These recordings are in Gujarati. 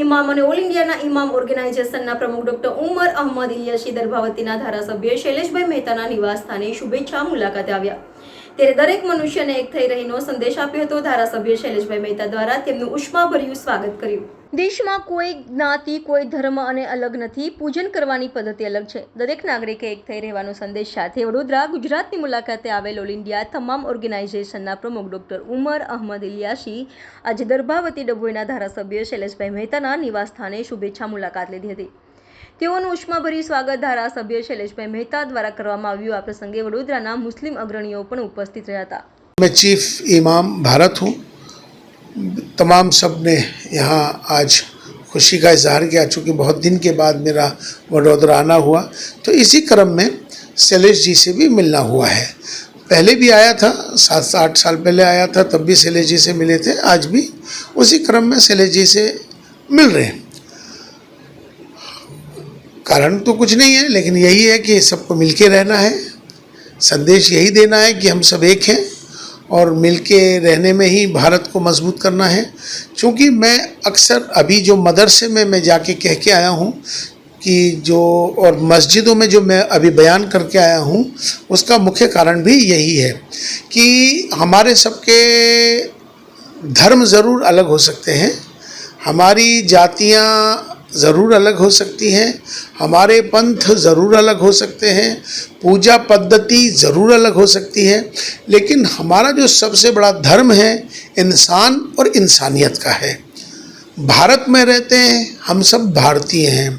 ઇમામ અને ઓલ ઇન્ડિયાના ઇમામ ઓર્ગેનાઇઝેશનના પ્રમુખ ડોક્ટર ઉમર અહમદ ઇલિયાસી દર્ભાવતીના ધારાસભ્ય શૈલેષભાઈ મહેતાના નિવાસ સ્થાને શુભેચ્છા મુલાકાતે આવ્યા ત્યારે દરેક મનુષ્યને એક થઈ રહીનો સંદેશ આપ્યો હતો। ધારાસભ્ય શૈલેષભાઈ મહેતા દ્વારા તેમનું ઉષ્માભર્યું સ્વાગત કર્યું। દેશમાં કોઈ જ્ઞાતિ કોઈ ધર્મ અને અલગ નથી, પૂજન કરવાની પદ્ધતિ અલગ છે, દરેક નાગરિકે એક થઈ રહેવાનો સંદેશ સાથે વડોદરા ગુજરાતની મુલાકાતે આવેલ ઓલ ઇન્ડિયા તમામ ઓર્ગેનાઇઝેશનના પ્રમુખ ડોક્ટર ઉમર અહમદ ઇલિયાસી આજે દર્ભાવતી ડભોઈના ધારાસભ્ય શૈલેષભાઈ મહેતાના નિવાસ સ્થાને શુભેચ્છા મુલાકાત લીધી હતી। તેઓનું ઉષ્માભર્યું સ્વાગત ધારાસભ્ય શૈલેષભાઈ મહેતા દ્વારા કરવામાં આવ્યું। આ પ્રસંગે વડોદરાના મુસ્લિમ અગ્રણીઓ પણ ઉપસ્થિત રહ્યા હતા। मैं चीफ इमाम भारत हूँ। तमाम सब ने यहाँ आज खुशी का इजहार किया, चूँकि बहुत दिन के बाद मेरा वडोदरा आना हुआ, तो इसी क्रम में शैलेष जी से भी मिलना हुआ है। पहले भी आया था, 7-8 साल पहले आया था, तब भी शैलेष जी से मिले थे। आज भी उसी क्रम में शैलेष जी से मिल रहे हैं। कारण तो कुछ नहीं है, लेकिन यही है कि सबको मिलके रहना है। संदेश यही देना है कि हम सब एक हैं और मिलके रहने में ही भारत को मजबूत करना है। क्योंकि मैं अक्सर अभी जो मदरसे में मैं जाके कह के आया हूँ कि जो और मस्जिदों में जो मैं अभी बयान करके आया हूँ, उसका मुख्य कारण भी यही है कि हमारे सबके धर्म ज़रूर अलग हो सकते हैं, हमारी जातियाँ ज़रूर अलग हो सकती हैं, हमारे पंथ ज़रूर अलग हो सकते हैं, पूजा पद्धति ज़रूर अलग हो सकती है, लेकिन हमारा जो सबसे बड़ा धर्म है इंसान और इंसानियत का है। भारत में रहते हैं, हम सब भारतीय हैं।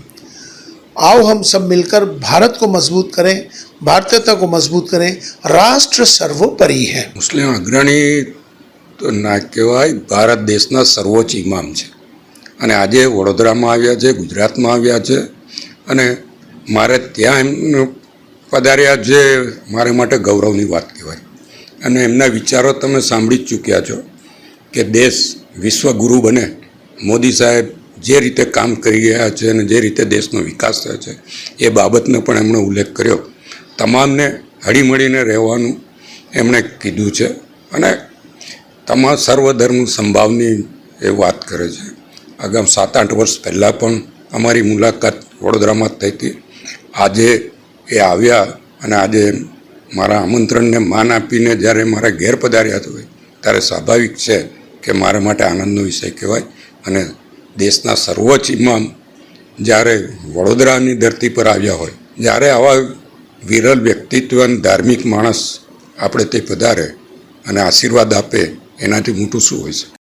आओ हम सब मिलकर भारत को मजबूत करें, भारतीयता को मजबूत करें। राष्ट्र सर्वोपरि है। मुस्लिम अग्रणी तो ना कहेवाय, भारत देशना सर्वोच्च इमाम है અને આજે વડોદરામાં આવ્યા છે, ગુજરાતમાં આવ્યા છે અને મારે ત્યાં એમનું પધાર્યા જે મારા માટે ગૌરવની વાત કહેવાય। અને એમના વિચારો તમે સાંભળી જ ચૂક્યા છો કે દેશ વિશ્વગુરુ બને। મોદી સાહેબ જે રીતે કામ કરી રહ્યા છે અને જે રીતે દેશનો વિકાસ થયો છે એ બાબતનો પણ એમણે ઉલ્લેખ કર્યો। તમામને હળીમળીને રહેવાનું એમણે કીધું છે અને તમામ સર્વધર્મ સંભાવની એ વાત કરે છે। આગામ 7-8 વર્ષ પહેલાં પણ અમારી મુલાકાત વડોદરામાં થઈ હતી। આજે એ આવ્યા અને આજે મારા આમંત્રણને માન આપીને જ્યારે મારા ઘેર પધાર્યા હોય ત્યારે સ્વાભાવિક છે કે મારા માટે આનંદનો વિષય કહેવાય। અને દેશના સર્વોચ્ચ ઇમામ જ્યારે વડોદરાની ધરતી પર આવ્યા હોય, જ્યારે આવા વિરલ વ્યક્તિત્વ અને ધાર્મિક માણસ આપણે તે પધારે અને આશીર્વાદ આપે, એનાથી મોટું શું હોઈ શકે।